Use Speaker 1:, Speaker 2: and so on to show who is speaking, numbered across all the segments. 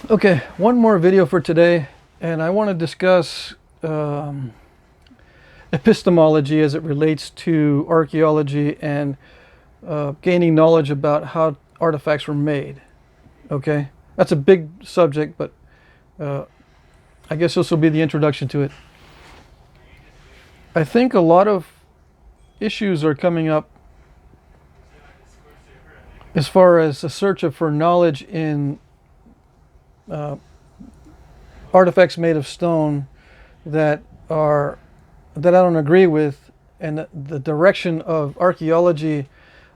Speaker 1: Okay, one more video for today, and I want to discuss epistemology as it relates to archaeology and gaining knowledge about how artifacts were made. Okay, that's a big subject, but I guess this will be the introduction to it. I think a lot of issues are coming up as far as a search for knowledge in artifacts made of stone that I don't agree with, and the direction of archaeology,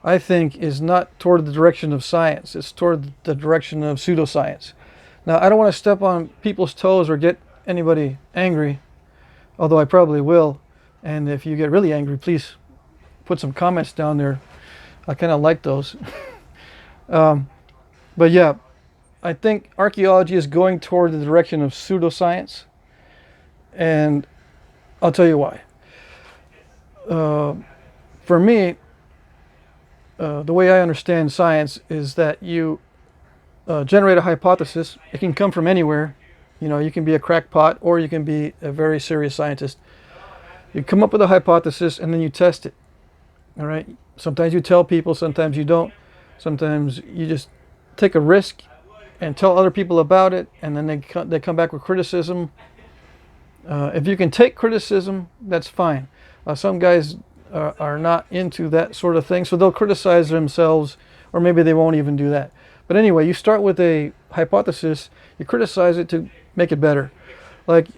Speaker 1: I think, is not toward the direction of science. It's toward the direction of pseudoscience. Now, I don't want to step on people's toes or get anybody angry, although I probably will. And if you get really angry, please put some comments down there. I kind of like those. But yeah, I think archaeology is going toward the direction of pseudoscience, and I'll tell you why. For me, the way I understand science is that you generate a hypothesis. It can come from anywhere. You know, you can be a crackpot or you can be a very serious scientist. You come up with a hypothesis and then you test it. All right. Sometimes you tell people, sometimes you don't. Sometimes you just take a risk and tell other people about it, and then they come back with criticism. If you can take criticism, that's fine. Some guys are not into that sort of thing, so they'll criticize themselves, or maybe they won't even do that. But anyway, you start with a hypothesis, you criticize it to make it better. Like,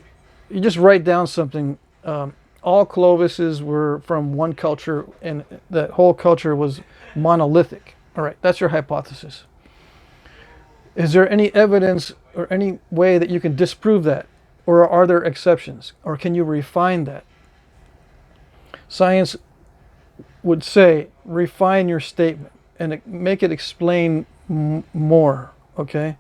Speaker 1: you just write down something. All Clovises were from one culture, and that whole culture was monolithic. All right, that's your hypothesis. Is there any evidence or any way that you can disprove that? Or are there exceptions? Or can you refine that? Science would say, refine your statement and make it explain more, okay?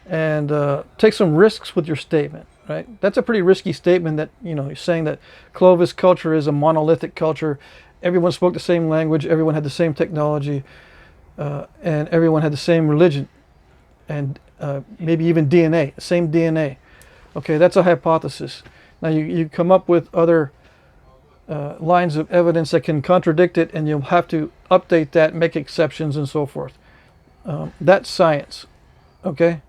Speaker 1: And take some risks with your statement, right? That's a pretty risky statement that, you know, you're saying that Clovis culture is a monolithic culture. Everyone spoke the same language, everyone had the same technology, and everyone had the same religion, and maybe even DNA, same DNA. Okay, that's a hypothesis. Now you come up with other lines of evidence that can contradict it, and you'll have to update that, make exceptions, and so forth. That's science, okay?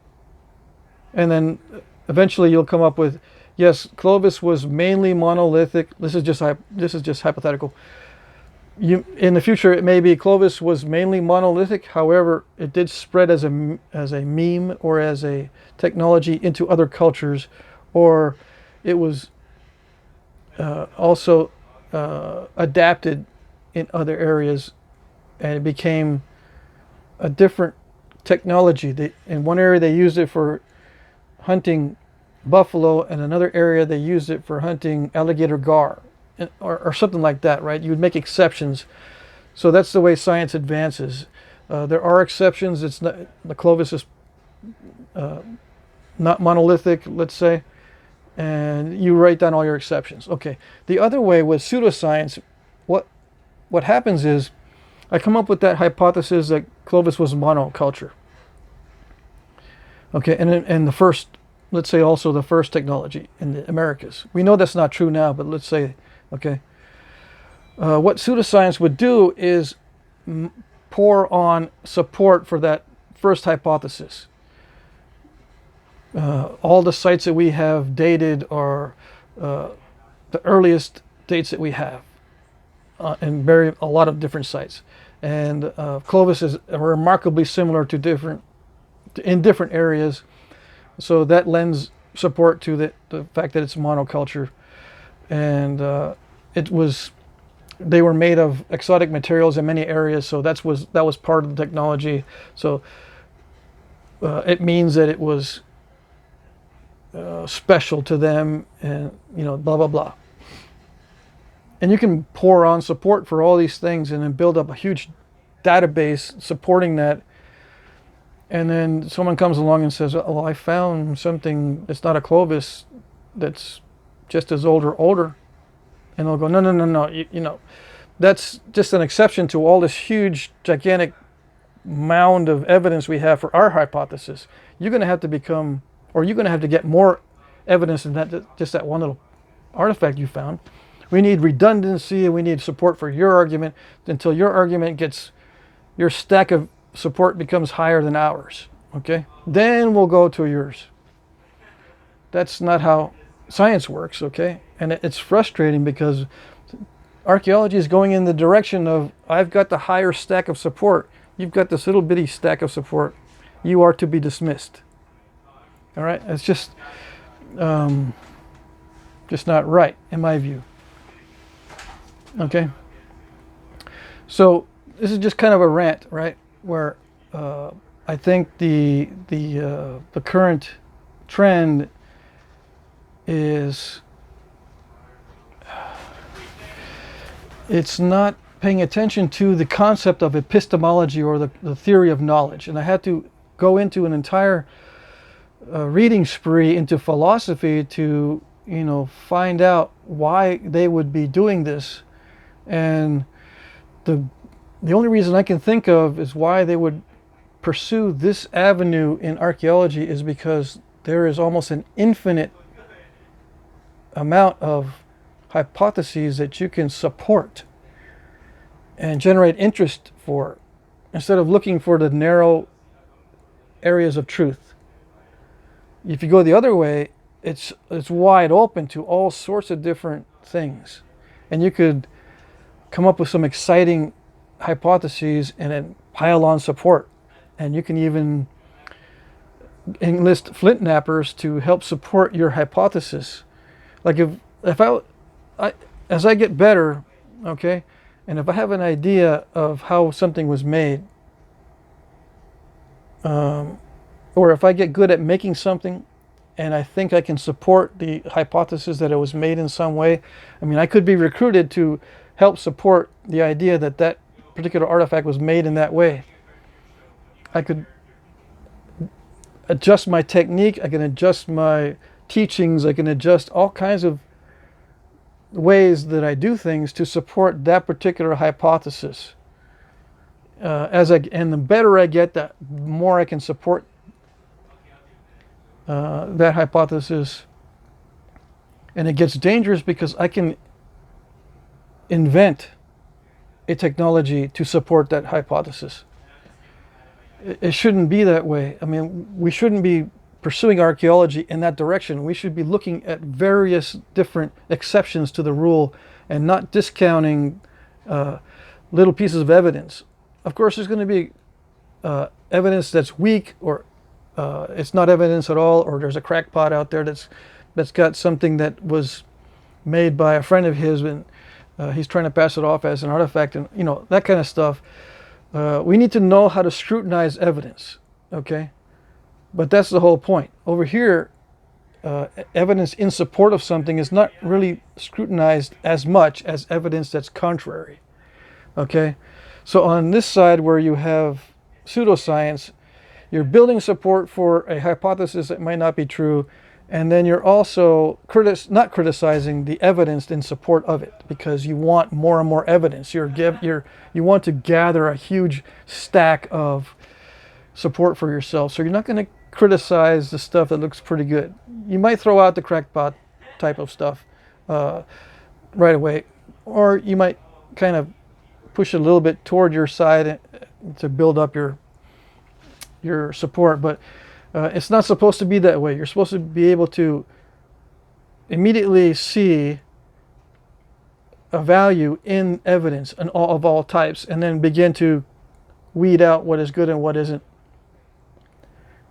Speaker 1: And then eventually you'll come up with, yes, Clovis was mainly monolithic. This is just hypothetical. In the future, it may be Clovis was mainly monolithic. However, it did spread as a meme or as a technology into other cultures, or it was also adapted in other areas, and it became a different technology. In one area, they used it for hunting buffalo, and another area they used it for hunting alligator gar. Or something like that, right? You would make exceptions. So that's the way science advances. There are exceptions. It's not, the Clovis is not monolithic, let's say, and you write down all your exceptions. Okay. The other way with pseudoscience, what happens is I come up with that hypothesis that Clovis was monoculture. Okay, and the first, let's say also the first technology in the Americas. We know that's not true now, but let's say. Okay. What pseudoscience would do is pour on support for that first hypothesis. All the sites that we have dated are the earliest dates that we have, and a lot of different sites. And Clovis is remarkably similar in different areas, so that lends support to the fact that it's monoculture. And they were made of exotic materials in many areas, so that was part of the technology. So it means that it was special to them, and blah blah blah. And you can pour on support for all these things, and then build up a huge database supporting that. And then someone comes along and says, "Oh, I found something that's not a Clovis, that's just as old or older." And they'll go, no, that's just an exception to all this huge, gigantic mound of evidence we have for our hypothesis, you're going to have to become, or you're going to have to get more evidence than that, just that one little artifact you found. We need redundancy, and we need support for your argument until your argument gets, your stack of support becomes higher than ours. Okay? Then we'll go to yours. That's not how science works, okay? And it's frustrating because archaeology is going in the direction of, I've got the higher stack of support. You've got this little bitty stack of support. You are to be dismissed. All right? It's just not right, in my view. Okay? So this is just kind of a rant, right? Where I think the current trend is, it's not paying attention to the concept of epistemology, or the theory of knowledge. And I had to go into an entire reading spree into philosophy to, find out why they would be doing this. And the only reason I can think of is why they would pursue this avenue in archaeology is because there is almost an infinite amount of hypotheses that you can support and generate interest for, instead of looking for the narrow areas of truth. If you go the other way, it's wide open to all sorts of different things, and you could come up with some exciting hypotheses and then pile on support, and you can even enlist Flintknappers to help support your hypothesis. Like if I as I get better, okay, and if I have an idea of how something was made, or if I get good at making something and I think I can support the hypothesis that it was made in some way, I mean, I could be recruited to help support the idea that that particular artifact was made in that way. I could adjust my technique, I can adjust my teachings, I can adjust all kinds of ways that I do things to support that particular hypothesis. And the better I get, the more I can support that hypothesis. And it gets dangerous because I can invent a technology to support that hypothesis. It shouldn't be that way. I mean, we shouldn't be pursuing archaeology in that direction. We should be looking at various different exceptions to the rule and not discounting little pieces of evidence. Of course, there's going to be evidence that's weak, or it's not evidence at all, or there's a crackpot out there that's got something that was made by a friend of his, and he's trying to pass it off as an artifact, and that kind of stuff. We need to know how to scrutinize evidence, okay? But that's the whole point. Over here, evidence in support of something is not really scrutinized as much as evidence that's contrary, okay? So on this side where you have pseudoscience, you're building support for a hypothesis that might not be true, and then you're also not criticizing the evidence in support of it, because you want more and more evidence. You want to gather a huge stack of support for yourself. So you're not going to criticize the stuff that looks pretty good. You might throw out the crackpot type of stuff right away, or you might kind of push it a little bit toward your side to build up your support. But it's not supposed to be that way. You're supposed to be able to immediately see a value in evidence of all types, and then begin to weed out what is good and what isn't.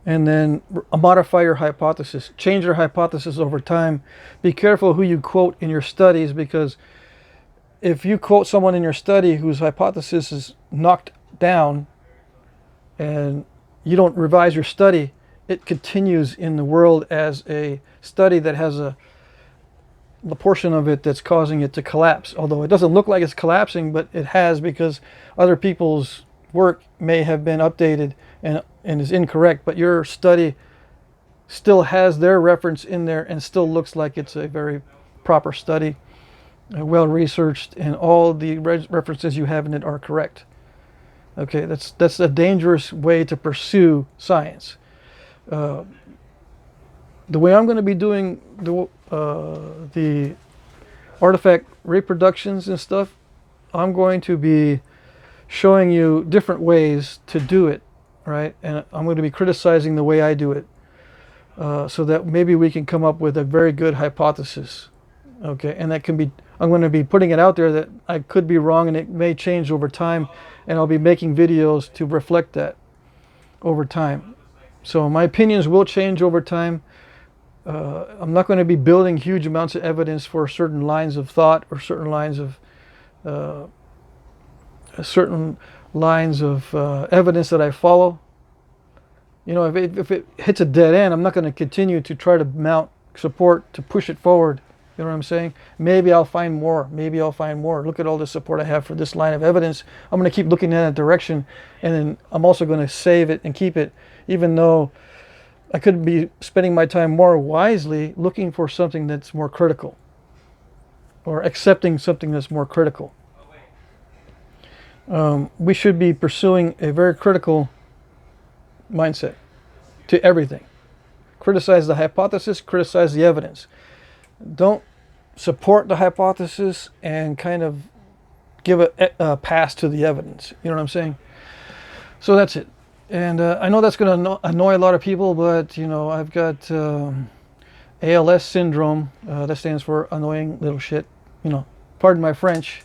Speaker 1: And then modify your hypothesis. Change your hypothesis over time. Be careful who you quote in your studies, because if you quote someone in your study whose hypothesis is knocked down and you don't revise your study, it continues in the world as a study that has the portion of it that's causing it to collapse. Although it doesn't look like it's collapsing, but it has, because other people's work may have been updated and is incorrect, but your study still has their reference in there and still looks like it's a very proper study, well researched, and all the references you have in it are correct. Okay, that's a dangerous way to pursue science. Uh, the way I'm going to be doing the artifact reproductions and stuff, I'm going to be showing you different ways to do it, right? And I'm going to be criticizing the way I do it, so that maybe we can come up with a very good hypothesis. Okay, and that can be, I'm going to be putting it out there that I could be wrong and it may change over time, and I'll be making videos to reflect that over time. So my opinions will change over time. I'm not going to be building huge amounts of evidence for certain lines of thought or certain lines of evidence that I follow. You know, if it hits a dead end, I'm not going to continue to try to mount support to push it forward. You know what I'm saying? Maybe I'll find more. Maybe I'll find more. Look at all the support I have for this line of evidence. I'm going to keep looking in that direction, and then I'm also going to save it and keep it, even though I could be spending my time more wisely looking for something that's more critical, or accepting something that's more critical. We should be pursuing a very critical mindset to everything. Criticize the hypothesis, criticize the evidence. Don't support the hypothesis and kind of give a pass to the evidence. You know what I'm saying? So that's it. And I know that's going to annoy a lot of people, but you know, I've got ALS syndrome. That stands for annoying little shit. You know, pardon my French,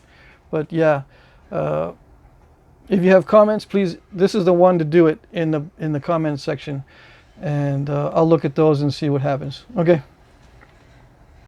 Speaker 1: but yeah. If you have comments, please, this is the one to do it in the comments section, and I'll look at those and see what happens. Okay.